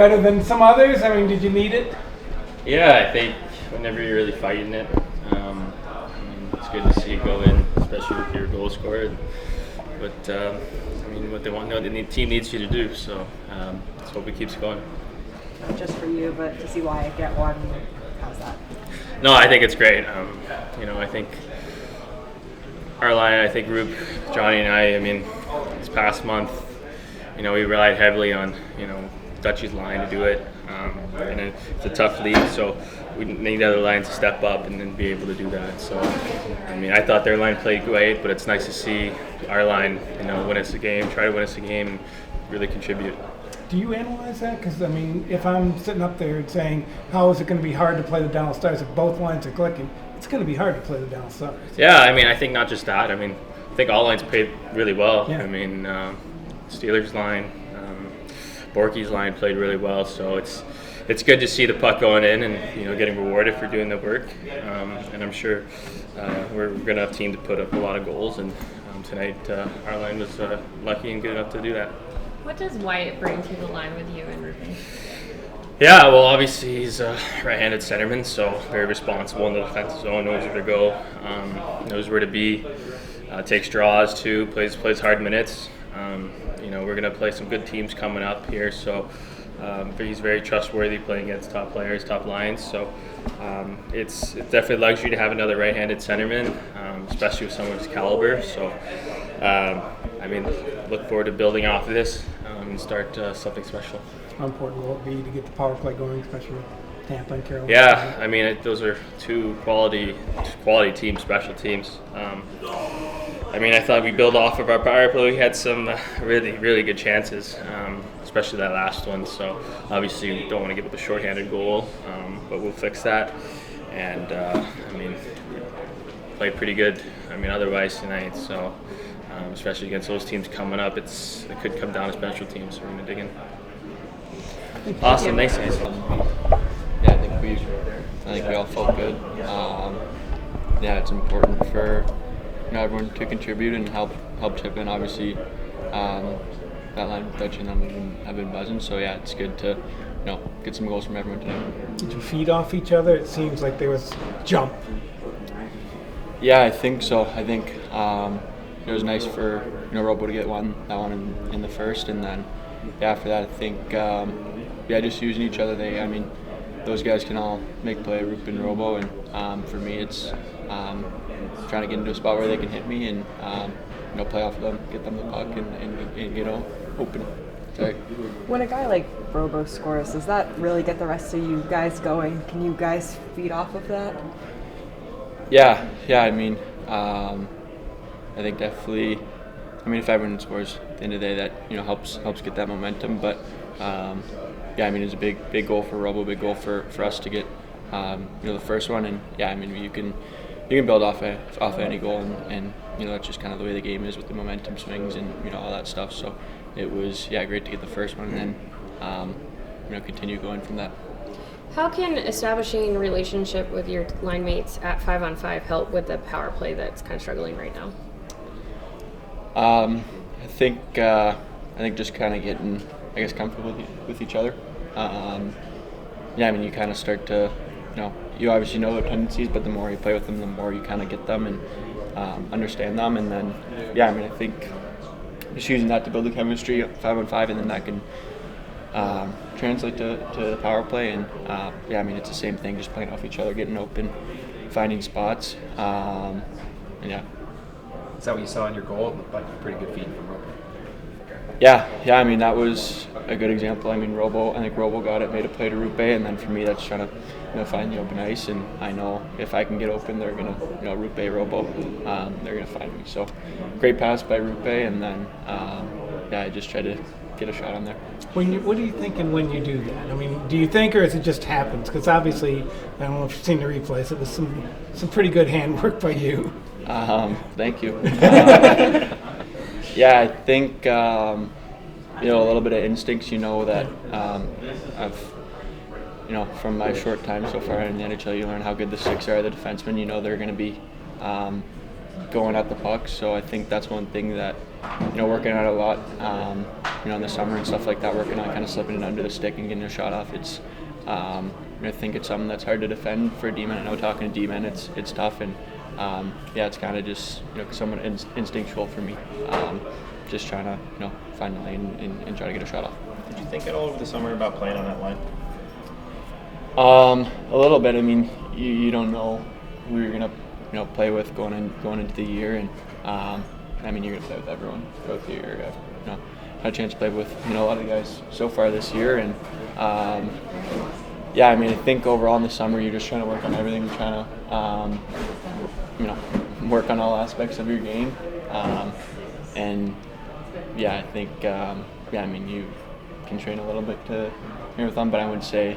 better than some others? I mean, did you need it? Yeah, I think whenever you're really fighting it, I mean, it's good to see it go in, especially with your goal scorer. But I mean, what the team needs you to do. So let's hope it keeps going. Not just for you, but to see Wyatt get one. How's that? No, I think it's great. I think our line, I think Rube, Johnny, and I mean, this past month, we relied heavily on, Dutchie's line to do it. And it's a tough league, so we need other lines to step up and then be able to do that. So, I mean, I thought their line played great, but it's nice to see our line, win us a game, try to win us a game, and really contribute. Do you analyze that? Because, I mean, if I'm sitting up there and saying, how is it going to be hard to play the Dallas Stars if both lines are clicking, it's going to be hard to play the Dallas Stars. Yeah, I mean, I think not just that. I mean, I think all lines played really well. Yeah. I mean, Steelers line, Borky's line played really well. So it's good to see the puck going in and, getting rewarded for doing the work. And I'm sure we're going to have a team to put up a lot of goals. And tonight our line was lucky and good enough to do that. What does Wyatt bring to the line with you and Ruben? Yeah, well, obviously he's a right-handed centerman, so very responsible in the defensive zone, knows where to go, knows where to be, takes draws too, plays hard minutes. We're going to play some good teams coming up here, so he's very trustworthy playing against top players, top lines. So it's definitely a luxury to have another right-handed centerman, especially with someone of his caliber. So look forward to building off of this and start something special. How important will it be to get the power play going, especially with Tampa and Carolina? Yeah, I mean, those are two quality teams, special teams. I thought we built off of our power play. We had some really, really good chances, especially that last one. So obviously we don't want to give up a shorthanded goal, but we'll fix that. And played pretty good. Otherwise tonight. So especially against those teams coming up, it could come down to special teams. So we're gonna dig in. Awesome, thanks guys. Yeah, I think we all felt good. It's important for everyone to contribute and help chip in. Obviously, that line with Dutch and them have been buzzing. So yeah, it's good to get some goals from everyone today. Did you feed off each other? It seems like there was jump. Yeah, I think so. I think it was nice for Robo to get that one in the first, and then after that, I think just using each other. Those guys can all make play, Roop and Robo, and for me, it's trying to get into a spot where they can hit me and play off of them, get them the puck, and get open. Sorry. When a guy like Robo scores, does that really get the rest of you guys going? Can you guys feed off of that? Yeah. I think definitely. If everyone scores at the end of the day, that helps get that momentum. But it's a big goal for Robo, big goal for us to get the first one. And you can build off of any goal, and that's just kind of the way the game is with the momentum swings and all that stuff. So it was great to get the first one, and then continue going from that. How can establishing a relationship with your line mates at 5-on-5 help with the power play that's kind of struggling right now? I think just kind of getting, comfortable with each other. You kind of start to, you obviously know their tendencies, but the more you play with them, the more you kind of get them and understand them. And then, I think just using that to build the chemistry 5-on-5, and then that can translate to the power play. And it's the same thing, just playing off each other, getting open, finding spots. Is that what you saw in your goal? It looked like a pretty good feed from Robo. Yeah. That was a good example. I think Robo got it, made a play to Rupe, and then for me, that's trying to find the open ice. And I know if I can get open, they're gonna, Rupe, Robo, they're gonna find me. So great pass by Rupe, and then I just tried to get a shot on there. What are you thinking when you do that? Do you think, or is it just happens? Because obviously, I don't know if you've seen the replays. It was some pretty good handwork by you. Thank you. I think a little bit of instincts. That I've from my short time so far in the NHL, you learn how good the six are. The defensemen, they're going to be going at the puck. So I think that's one thing that working on a lot. in the summer and stuff like that, working on kind of slipping it under the stick and getting a shot off. It's I think it's something that's hard to defend for a D-man. I know talking to D-men, it's tough, and it's kind of just somewhat instinctual for me. Just trying to find a lane and try to get a shot off. Did you think at all over the summer about playing on that line? A little bit. I mean, you don't know who you're gonna play with going into the year, and I mean, you're gonna play with everyone throughout the year. Had a chance to play with a lot of the guys so far this year, and I mean, I think overall in the summer you're just trying to work on everything, you're trying to work on all aspects of your game, and I think I mean, you can train a little bit to here with them, but I wouldn't say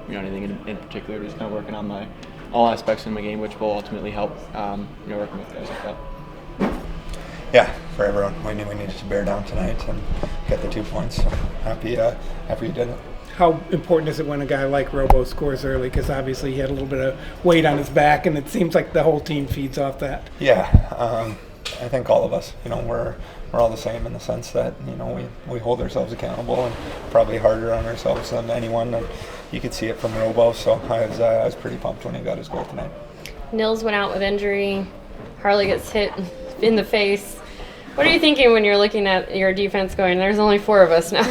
anything in particular. Just kind of working on all aspects of my game, which will ultimately help working with guys like that. Yeah, for everyone, we knew we needed to bear down tonight and get the 2 points. So happy you did it. How important is it when a guy like Robo scores early? Because obviously he had a little bit of weight on his back, and it seems like the whole team feeds off that. Yeah, I think all of us, we're all the same in the sense that we hold ourselves accountable and probably harder on ourselves than anyone. And you could see it from Robo, so I was pretty pumped when he got his goal tonight. Nils went out with injury. Harley gets hit in the face. What are you thinking when you're looking at your defense going, there's only 4 of us now?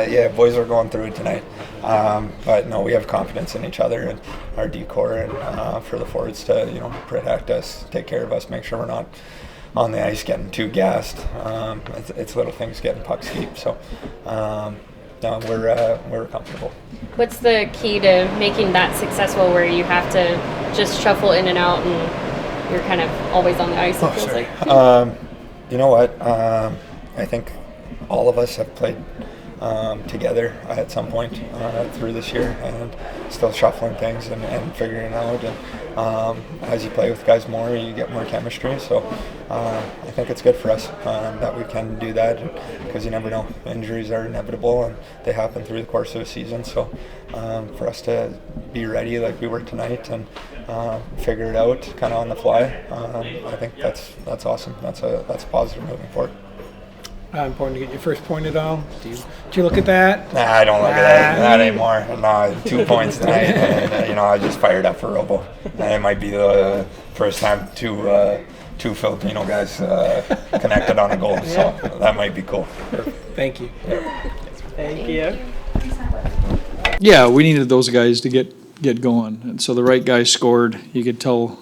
Yeah, boys are going through it tonight. But no, we have confidence in each other and our D-core, and for the forwards to, protect us, take care of us, make sure we're not on the ice getting too gassed. It's little things getting pucks deep. So no, we're comfortable. What's the key to making that successful where you have to just shuffle in and out and you're kind of always on the ice, it feels like? You know what? I think all of us have played together at some point through this year, and still shuffling things and figuring it out. And as you play with guys more, you get more chemistry. So I think it's good for us that we can do that, because you never know. Injuries are inevitable, and they happen through the course of a season. So for us to be ready like we were tonight and figure it out kind of on the fly, I think that's awesome. That's a positive moving forward. Important to get your first point at all. Do you look at that? Nah, I don't look at that anymore. No, 2 points tonight, and I just fired up for Robo. And it might be the first time two Filipino guys connected on a goal, so that might be cool. Thank you. Thank you. Yeah, we needed those guys to get going, and so the right guys scored. You could tell,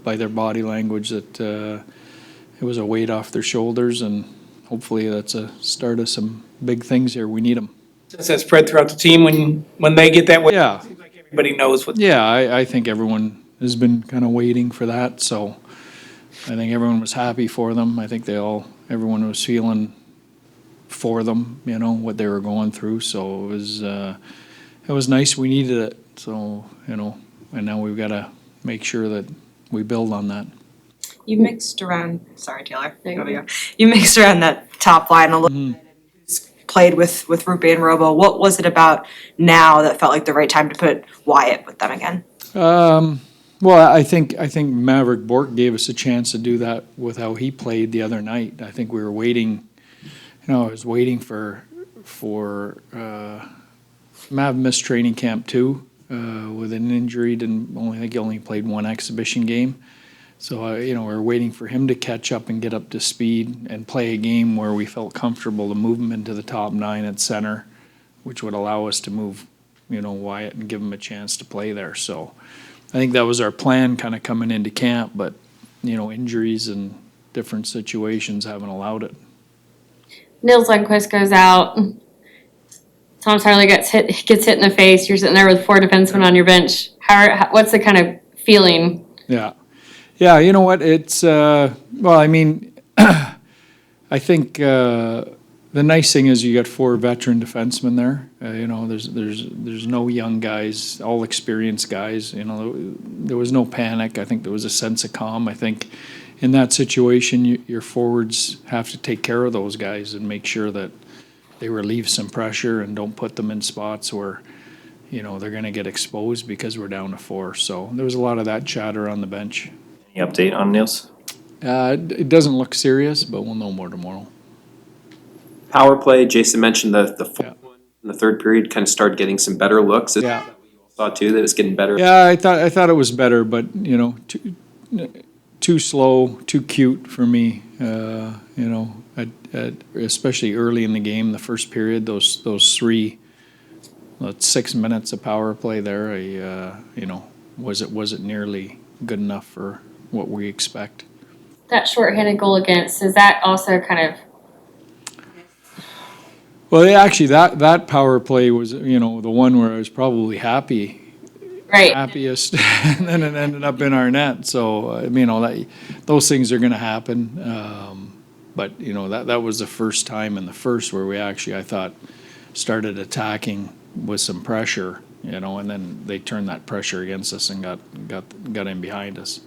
by their body language that it was a weight off their shoulders, and hopefully that's a start of some big things here. We need them. Does that spread throughout the team when they get that way? Yeah. It seems like everybody knows what. Yeah, I think everyone has been kind of waiting for that, so I think everyone was happy for them. I think everyone was feeling for them, what they were going through. So it was nice. We needed it. So, and now we've got to make sure that we build on that. You mixed around, sorry Taylor, you mixed around that top line a little bit, played with Rupe and Robo. What was it about now that felt like the right time to put Wyatt with them again? Well, I think Maverick Bork gave us a chance to do that with how he played the other night. I think we were waiting, I was waiting for Mav missed training camp too with an injury. I think he only played 1 exhibition game. So, we were waiting for him to catch up and get up to speed and play a game where we felt comfortable to move him into the top 9 at center, which would allow us to move, Wyatt and give him a chance to play there. So I think that was our plan kind of coming into camp, but, injuries and different situations haven't allowed it. Nils Lundqvist goes out. Thomas Harley gets hit in the face. You're sitting there with 4 defensemen on your bench. What's the kind of feeling? Yeah, you know what? It's I think the nice thing is you got 4 veteran defensemen there. There's no young guys, all experienced guys. There was no panic. I think there was a sense of calm. I think in that situation, your forwards have to take care of those guys and make sure that they relieve some pressure and don't put them in spots where they're going to get exposed because we're down to 4. So there was a lot of that chatter on the bench. Any update on Nils? It doesn't look serious, but we'll know more tomorrow. power play, Jason mentioned the fourth Yeah. one in the third period kind of started getting some better looks. Is Yeah. that what you all saw too, that it was getting better? Yeah, I thought it was better, but you know, too slow, too cute for me. You know, especially early in the game, the first period, those 6 minutes of power play there. You know, was it nearly good enough for what we expect? That shorthanded goal against, is that also kind of, Well, yeah, actually, that power play was, you know, the one where I was probably right? happiest, and then it ended up in our net. So, you know, those things are going to happen. But, you know, that was the first time in the first where we actually, I thought, started attacking with some pressure, you know, and then they turned that pressure against us and got in behind us.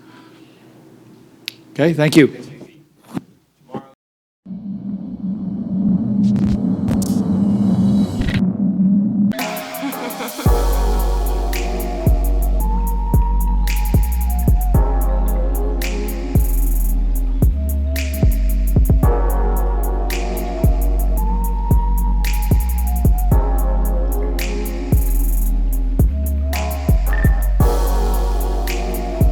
Okay, thank you.